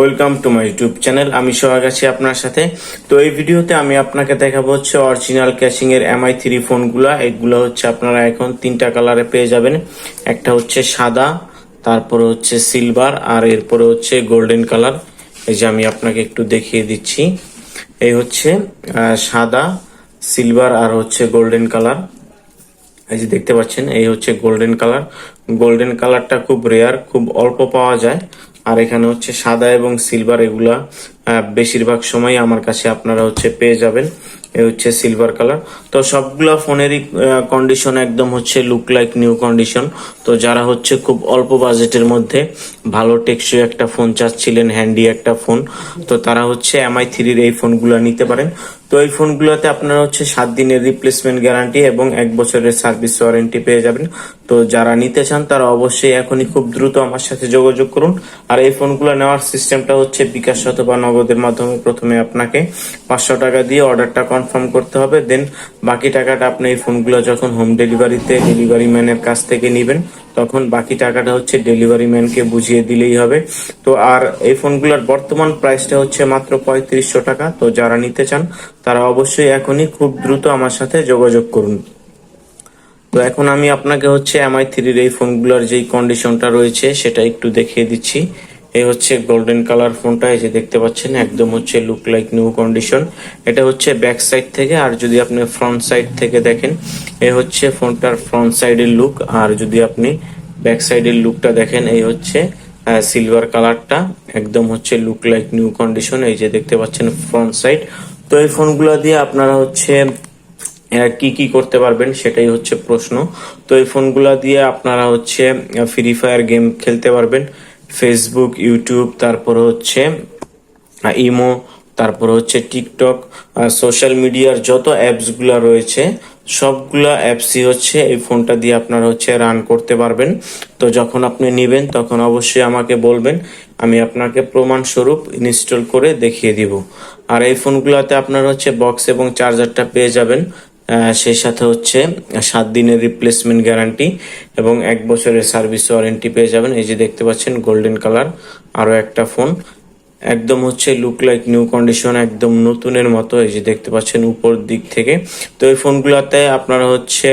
Welcome to my YouTube channel. আমি সোহাগ আছি আপনার সাথে। তো এই ভিডিওতে আমি আপনাকে দেখাবো হচ্ছে অরিজিনাল ক্যাশিং এর MI3 ফোনগুলা। এগুলো হচ্ছে আপনারা এখন তিনটা কালারে পেয়ে যাবেন। একটা হচ্ছে সাদা, তারপরে হচ্ছে সিলভার, আর এরপরে হচ্ছে গোল্ডেন কালার। এই যে আমি আপনাকে একটু দেখিয়ে দিচ্ছি। এই হচ্ছে সাদা, সিলভার আর হচ্ছে গোল্ডেন কালার। এই যে দেখতে পাচ্ছেন, এই হচ্ছে গোল্ডেন কালার। গোল্ডেন কালারটা খুব রেয়ার, খুব অল্প পাওয়া যায়। আর এখানে হচ্ছে সাদা এবং সিলভার, এগুলা বেশিরভাগ সময় আমার কাছে আপনারা হচ্ছে পেয়ে যাবেন। এই হচ্ছে সিলভার কালার। তো সবগুলা ফোনেরই কন্ডিশন একদম হচ্ছে লুক লাইক নিউ কন্ডিশন। তো যারা হচ্ছে খুব অল্প বাজেটের মধ্যে ভালো টেকসই একটা ফোন চাচ্ছিলেন, হ্যান্ডি একটা ফোন, তো তারা হচ্ছে MI3 এই ফোনগুলো নিতে পারেন। তো এই ফোনগুলোতে আপনারা হচ্ছে 7 দিনের রিপ্লেসমেন্ট গ্যারান্টি এবং 1 বছরের সার্ভিস ওয়ারেন্টি পেয়ে যাবেন। তো যারা নিতে চান তারা অবশ্যই এখনই খুব দ্রুত আমার সাথে যোগাযোগ করুন। আর এই ফোনগুলো নেওয়ার সিস্টেমটা হচ্ছে বিকাশ অথবা নগদের মাধ্যমে প্রথমে আপনাকে 500 টাকা দিয়ে অর্ডারটা কনফার্ম করতে হবে। দেন বাকি টাকাটা আপনি এই ফোনগুলো যখন হোম ডেলিভারিতে ডেলিভারি ম্যানের কাছ থেকে নেবেন, তখন বাকি টাকাটা হচ্ছে ডেলিভারি ম্যানকে বুঝিয়ে দিলেই হবে। তো আর এই ফোনগুলোর বর্তমান প্রাইসটা হচ্ছে মাত্র 3500 টাকা। তো যারা নিতে চান তারা অবশ্যই এখনই খুব দ্রুত আমার সাথে যোগাযোগ করুন। তো এখন আমি আপনাকে হচ্ছে MI3 এই ফোনগুলোর যেই কন্ডিশনটা রয়েছে সেটা একটু দেখিয়ে দিচ্ছি। এই হচ্ছে গোল্ডেন কালার ফোনটা, এই যে দেখতে পাচ্ছেন একদম হচ্ছে লুক লাইক নিউ কন্ডিশন। এটা হচ্ছে ব্যাক সাইড থেকে, আর যদি আপনি ফ্রন্ট সাইড থেকে দেখেন, এই হচ্ছে ফোনটার ফ্রন্ট সাইডের লুক। আর যদি আপনি ব্যাক সাইডের লুকটা দেখেন, এই হচ্ছে সিলভার কালারটা, একদম হচ্ছে লুক লাইক নিউ কন্ডিশন। এই যে দেখতে পাচ্ছেন ফ্রন্ট সাইড। তো এই ফোনগুলো দিয়ে আপনারা হচ্ছে কি কি করতে পারবেন সেটাই হচ্ছে প্রশ্ন। তো এই ফোনগুলা দিয়ে আপনারা হচ্ছে ফ্রি ফায়ার গেম খেলতে পারবেন, ফেসবুক, ইউটিউব, তারপরে হচ্ছে ইমো, তারপরে হচ্ছে টিকটক, সোশ্যাল মিডিয়ার যত অ্যাপস গুলা রয়েছে সবগুলা অ্যাপসই হচ্ছে এই ফোনটা দিয়ে আপনারা হচ্ছে রান করতে পারবেন। তো যখন আপনি নেবেন তখন অবশ্যই আমাকে বলবেন, আমি আপনাকে প্রমাণ স্বরূপ ইনস্টল করে দেখিয়ে দিব। আর এই ফোনগুলোতে আপনারা হচ্ছে বক্স এবং চার্জারটা পেয়ে যাবেন। সেই সাথে হচ্ছে 7 দিনের রিপ্লেসমেন্ট গ্যারান্টি এবং 1 বছরের সার্ভিস ওয়ারেন্টি পেয়ে যাবেন। এই যে দেখতে পাচ্ছেন গোল্ডেন কালার আরো একটা ফোন, একদম হচ্ছে লুক লাইক নিউ কন্ডিশন, একদম নতুনের মতো। এই যে দেখতে পাচ্ছেন উপর দিক থেকে। তো এই ফোনগুলোতে আপনারা হচ্ছে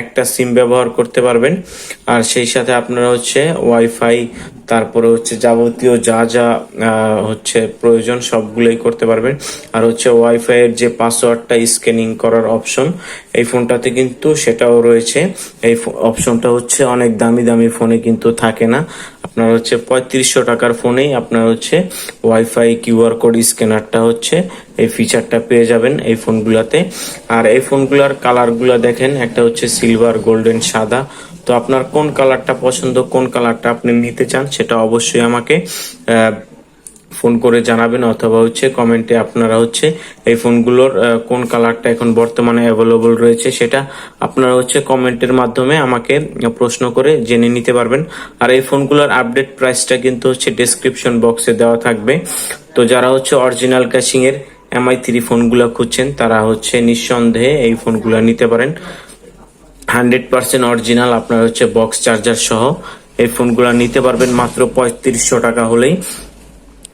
একটা সিম ব্যবহার করতে পারবেন। আর সেই সাথে আপনারা হচ্ছে ওয়াইফাই, তারপরে হচ্ছে যাবতীয় যা যা হচ্ছে প্রয়োজন সবগুলোই করতে পারবেন। আর হচ্ছে ওয়াইফাই এর যে পাসওয়ার্ডটা স্ক্যানিং করার অপশন এই ফোনটাতে কিন্তু সেটাও রয়েছে। এই অপশনটা হচ্ছে অনেক দামি দামি ফোনে কিন্তু থাকে না। আপনার হচ্ছে 3500 টাকার ফোনেই আপনার হচ্ছে ওয়াইফাই কিউআর কোড স্ক্যানারটা হচ্ছে এই ফিচারটা পেয়ে যাবেন এই ফোনগুলোতে। আর এই ফোনগুলোর কালারগুলো দেখেন, একটা হচ্ছে সিলভার, গোল্ডেন, সাদা। তো আপনার কোন কালারটা পছন্দ, কোন কালারটা আপনি নিতে চান সেটা অবশ্যই আমাকে ফোন করে জানাবেন, অথবা হচ্ছে কমেন্টে আপনারা হচ্ছে এই ফোনগুলোর কোন কালারটা এখন বর্তমানে অ্যাভেলেবল রয়েছে সেটা আপনারা হচ্ছে কমেন্টের মাধ্যমে আমাকে প্রশ্ন করে জেনে নিতে পারবেন। আর এই ফোনগুলোর আপডেট প্রাইসটা কিন্তু হচ্ছে ডেসক্রিপশন বক্সে দেওয়া থাকবে। তো যারা হচ্ছে অরিজিনাল ক্যাশিং এর MI3 ফোনগুলো খুঁজছেন তারা হচ্ছে নিঃসন্দেহে এই ফোনগুলো নিতে পারেন। 100% অরিজিনাল, আপনার হচ্ছে বক্স চার্জার সহ এই ফোনগুলো নিতে পারবেন মাত্র 3500 টাকা হলেই।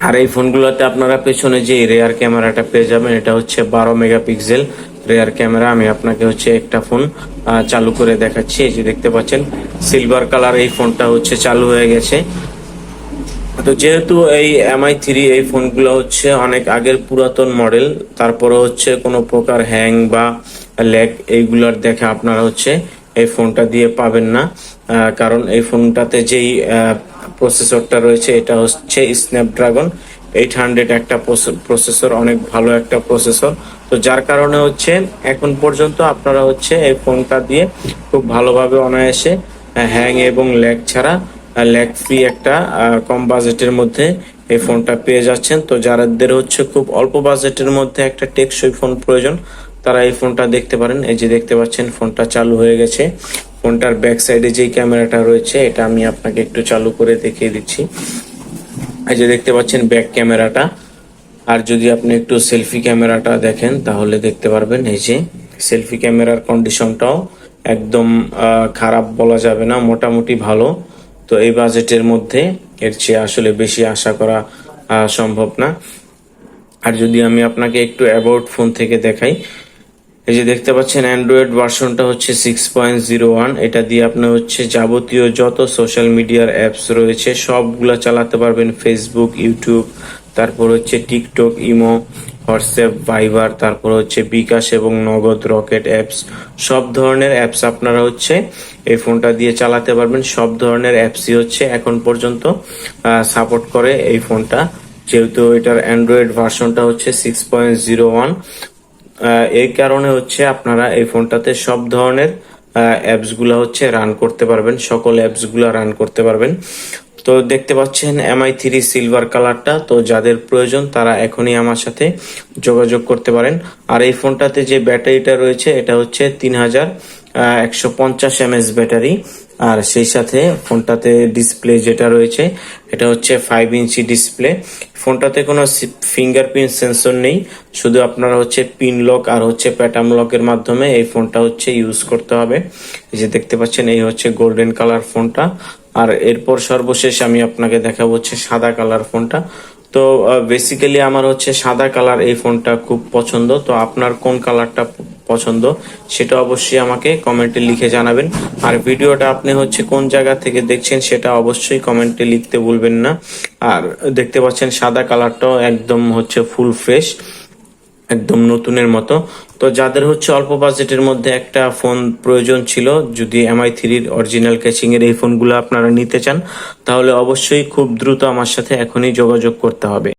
আর এই ফোনগুলোতে আপনারা পেছনে যে রেয়ার ক্যামেরাটা পেয়ে যাবেন, এটা হচ্ছে 12 মেগাপিক্সেল রেয়ার ক্যামেরা। আমি আপনাকে হচ্ছে একটা ফোন চালু করে দেখাচ্ছি। এই যে দেখতে পাচ্ছেন সিলভার কালার এই ফোনটা হচ্ছে চালু হয়ে গেছে। তো যেহেতু এই MI3 এই ফোনগুলো হচ্ছে অনেক আগের পুরাতন মডেল, তারপরে হচ্ছে কোনো প্রকার হ্যাং বা ল্যাগ এইগুলোর দেখা আপনারা হচ্ছে এই ফোনটা দিয়ে পাবেন না। কারণ এই ফোনটাতে যেই প্রসেসরটা রয়েছে এটা হচ্ছে স্ন্যাপড্রাগন 800 একটা প্রসেসর, অনেক ভালো একটা প্রসেসর। তো যার কারণে হচ্ছে এখন পর্যন্ত আপনারা হচ্ছে এই ফোনটা দিয়ে খুব ভালোভাবে অনায়াসে হ্যাং এবং ল্যাগ ছাড়া, ল্যাগ ফ্রি একটা কম বাজেটের মধ্যে এই ফোনটা পেয়ে যাচ্ছেন। তো যাদের হচ্ছে খুব অল্প বাজেটের মধ্যে একটা টেকসই ফোন প্রয়োজন তারা এই ফোনটা দেখতে পারেন। এই যে দেখতে পাচ্ছেন ফোনটা চালু হয়ে গেছে। ফোনটার ব্যাক সাইডে যেই ক্যামেরাটা রয়েছে এটা আমি আপনাকে একটু চালু করে দেখিয়ে দিচ্ছি। এই যে দেখতে পাচ্ছেন ব্যাক ক্যামেরাটা। আর যদি আপনি একটু সেলফি ক্যামেরাটা দেখেন তাহলে দেখতে পারবেন এই যে সেলফি ক্যামেরার কন্ডিশনটাও একদম খারাপ বলা যাবে না, মোটামুটি ভালো। তো এই বাজেটের মধ্যে এর চেয়ে আসলে বেশি আশা করা সম্ভব না। আর যদি আমি আপনাকে একটু অ্যাবাউট ফোন থেকে দেখাই, এই যে দেখতে পাচ্ছেন অ্যান্ড্রয়েড ভার্সনটা হচ্ছে 6.01। এটা দিয়ে আপনি হচ্ছে যাবতীয় যত সোশ্যাল মিডিয়ার অ্যাপস রয়েছে সবগুলা চালাতে পারবেন। ফেসবুক, ইউটিউব, তারপর হচ্ছে টিকটক, ইমো, হোয়াটসঅ্যাপ, ভাইবার, তারপর হচ্ছে বিকাশ এবং নগদ, রকেট অ্যাপস, সব ধরনের অ্যাপস আপনারা হচ্ছে এই ফোনটা দিয়ে চালাতে পারবেন। সব ধরনের অ্যাপসই হচ্ছে এখন পর্যন্ত সাপোর্ট করে এই ফোনটা, যেহেতু এটার অ্যান্ড্রয়েড ভার্সনটা হচ্ছে 6.01। এই কারণে হচ্ছে আপনারা এই ফোনটাতে সব ধরনের অ্যাপস গুলা হচ্ছে রান করতে পারবেন, সকল অ্যাপস গুলা রান করতে পারবেন। তো দেখতে পাচ্ছেন MI3 সিলভার কালারটা, তো যাদের প্রয়োজন তারা এখনই আমার সাথে যোগাযোগ করতে পারেন। আর এই ফোনটাতে যে ব্যাটারিটা রয়েছে এটা হচ্ছে 3150 mAh ব্যাটারি। আর সেই সাথে ফোনটাতে ডিসপ্লে যেটা রয়েছে এটা হচ্ছে 5 ইঞ্চি ডিসপ্লে। ফোনটাতে কোনো ফিঙ্গারপ্রিন্ট সেন্সর নেই, শুধু আপনারা হচ্ছে পিন লক আর হচ্ছে প্যাটার্ন লকের মাধ্যমে এই ফোনটা হচ্ছে ইউজ করতে হবে। এই যে দেখতে পাচ্ছেন এই হচ্ছে গোল্ডেন কালার ফোনটা। আর এরপর সর্বশেষ আমি আপনাকে দেখাবো হচ্ছে সাদা কালার ফোনটা। তো বেসিক্যালি আমার হচ্ছে সাদা কালার এই ফোনটা খুব পছন্দ। তো আপনার কোন কালারটা পছন্দ সেটা অবশ্যই আমাকে কমেন্টে লিখে জানাবেন। আর ভিডিওটা আপনি হচ্ছে কোন জায়গা থেকে দেখছেন সেটা অবশ্যই কমেন্টে লিখতে ভুলবেন না। আর দেখতে পাচ্ছেন সাদা কালারটাও একদম হচ্ছে ফুল ফ্রেশ, একদম নতুনের মতো। তো যাদের হচ্ছে অল্প বাজেটের মধ্যে একটা ফোন প্রয়োজন ছিল, যদি MI3 অরিজিনাল ক্যাচিং এর এই ফোনগুলো আপনারা নিতে চান, তাহলে অবশ্যই খুব দ্রুত আমার সাথে এখনই যোগাযোগ করতে হবে।